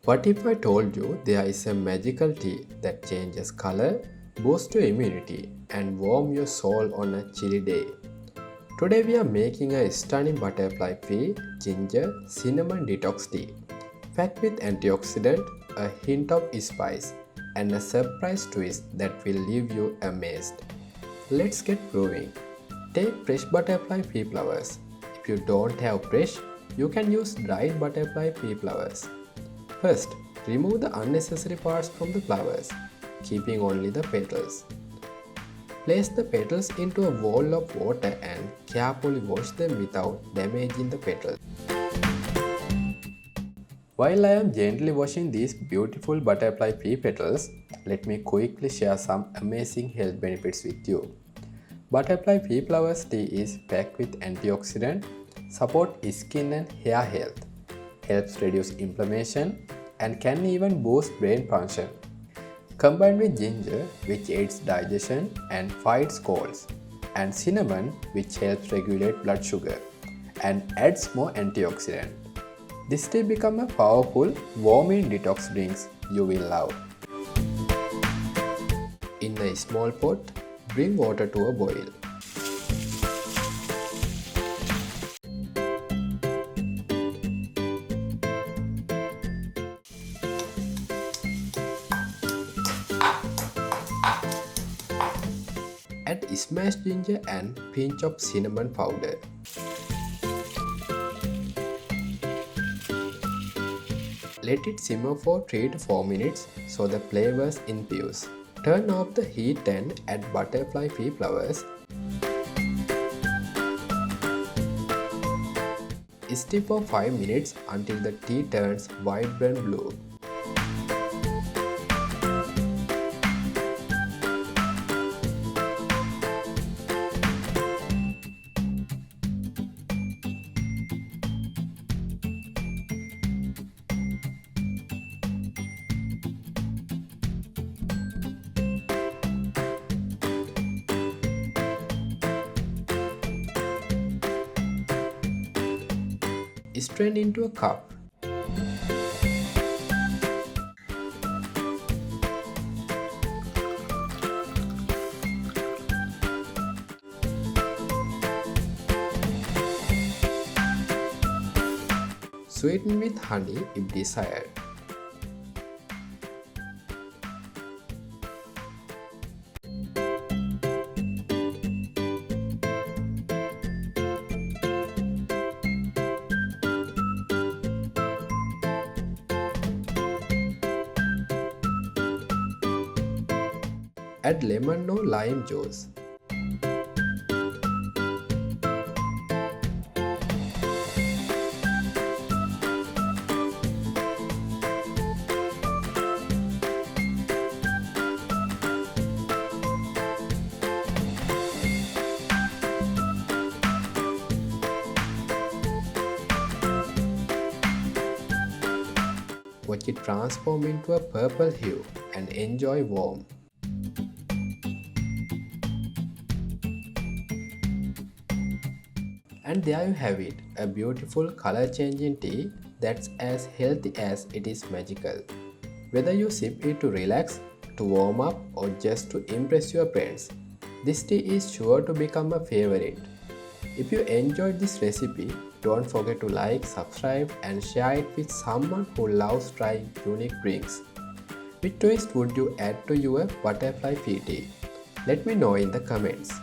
What if I told you there is a magical tea that changes color, boosts your immunity, and warms your soul on a chilly day? Today we are making a stunning butterfly pea ginger cinnamon detox tea, packed with antioxidant, a hint of spice, and a surprise twist that will leave you amazed. Let's get brewing. Take fresh butterfly pea flowers. If you don't have fresh, you can use dried butterfly pea flowers. First, remove the unnecessary parts from the flowers, keeping only the petals. Place the petals into a bowl of water and carefully wash them without damaging the petals. While I am gently washing these beautiful butterfly pea petals, let me quickly share some amazing health benefits with you. Butterfly pea flowers tea is packed with antioxidant, support skin and hair health, helps reduce inflammation, and can even boost brain function. Combined with ginger, which aids digestion and fights colds, and cinnamon, which helps regulate blood sugar and adds more antioxidant. This tea becomes a powerful, warming detox drinks you will love. In a small pot, bring water to a boil. Add smashed ginger and pinch of cinnamon powder. Let it simmer for 3 to 4 minutes so the flavors infuse. Turn off the heat and add butterfly pea flowers. Stir for 5 minutes until the tea turns vibrant blue. Strain into a cup. Sweeten with honey if desired. Add lemon or lime juice. Watch it transform into a purple hue and enjoy warm. And there you have it, a beautiful color-changing tea that's as healthy as it is magical. Whether you sip it to relax, to warm up, or just to impress your friends, this tea is sure to become a favorite. If you enjoyed this recipe, don't forget to like, subscribe, and share it with someone who loves trying unique drinks. Which twist would you add to your butterfly pea tea? Let me know in the comments.